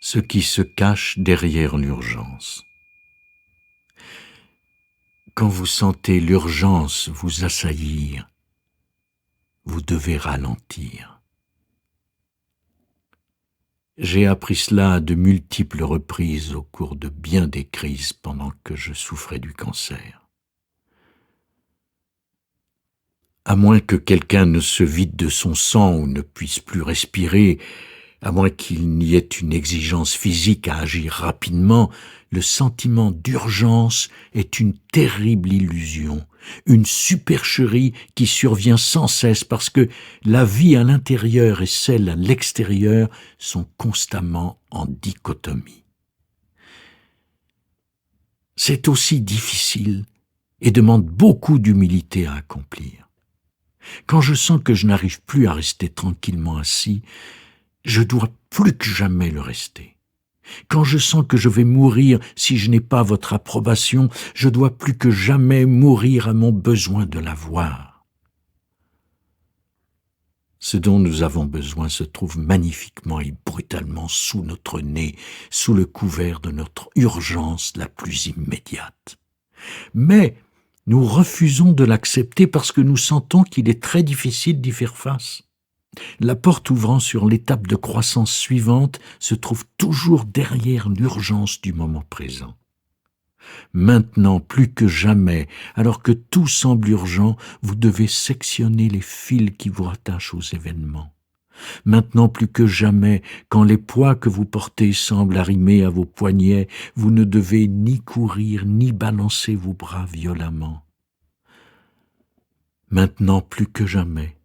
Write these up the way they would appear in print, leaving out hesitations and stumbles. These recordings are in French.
ce qui se cache derrière l'urgence. Quand vous sentez l'urgence vous assaillir, vous devez ralentir. J'ai appris cela à de multiples reprises au cours de bien des crises pendant que je souffrais du cancer. À moins que quelqu'un ne se vide de son sang ou ne puisse plus respirer, à moins qu'il n'y ait une exigence physique à agir rapidement, le sentiment d'urgence est une terrible illusion, une supercherie qui survient sans cesse parce que la vie à l'intérieur et celle à l'extérieur sont constamment en dichotomie. C'est aussi difficile et demande beaucoup d'humilité à accomplir. Quand je sens que je n'arrive plus à rester tranquillement assis, je dois plus que jamais le rester. Quand je sens que je vais mourir si je n'ai pas votre approbation, je dois plus que jamais mourir à mon besoin de la voir. Ce dont nous avons besoin se trouve magnifiquement et brutalement sous notre nez, sous le couvert de notre urgence la plus immédiate. Mais nous refusons de l'accepter parce que nous sentons qu'il est très difficile d'y faire face. La porte ouvrant sur l'étape de croissance suivante se trouve toujours derrière l'urgence du moment présent. Maintenant, plus que jamais, alors que tout semble urgent, vous devez sectionner les fils qui vous rattachent aux événements. Maintenant, plus que jamais, quand les poids que vous portez semblent arrimer à vos poignets, vous ne devez ni courir ni balancer vos bras violemment. Maintenant, plus que jamais,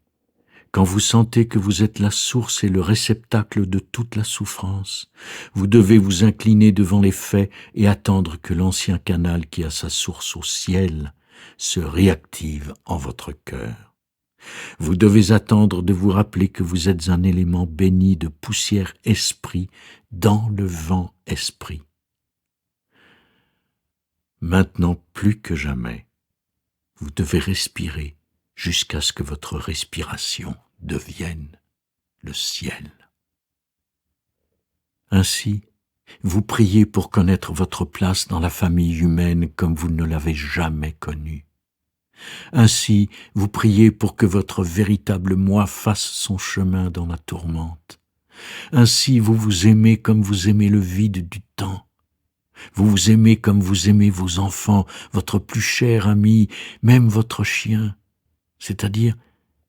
quand vous sentez que vous êtes la source et le réceptacle de toute la souffrance, vous devez vous incliner devant les faits et attendre que l'ancien canal qui a sa source au ciel se réactive en votre cœur. Vous devez attendre de vous rappeler que vous êtes un élément béni de poussière-esprit dans le vent-esprit. Maintenant plus que jamais, vous devez respirer jusqu'à ce que votre respiration devienne le ciel. Ainsi, vous priez pour connaître votre place dans la famille humaine comme vous ne l'avez jamais connue. Ainsi, vous priez pour que votre véritable moi fasse son chemin dans la tourmente. Ainsi, vous vous aimez comme vous aimez le vide du temps. Vous vous aimez comme vous aimez vos enfants, votre plus cher ami, même votre chien, c'est-à-dire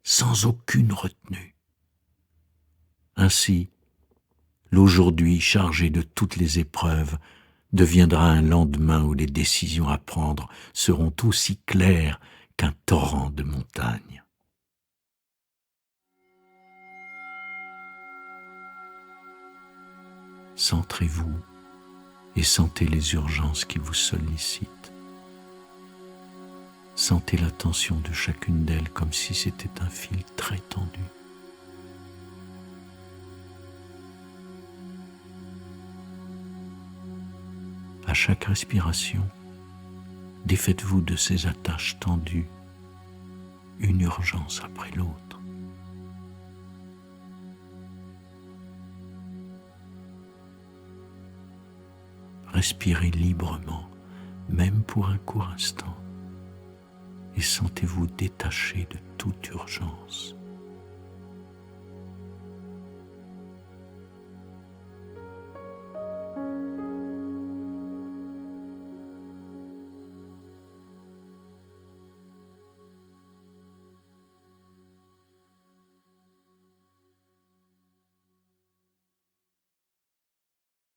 sans aucune retenue. Ainsi, l'aujourd'hui chargé de toutes les épreuves deviendra un lendemain où les décisions à prendre seront aussi claires qu'un torrent de montagne. Centrez-vous et sentez les urgences qui vous sollicitent. Sentez la tension de chacune d'elles comme si c'était un fil très tendu. À chaque respiration, défaites-vous de ces attaches tendues, une urgence après l'autre. Respirez librement, même pour un court instant, et sentez-vous détaché de toute urgence.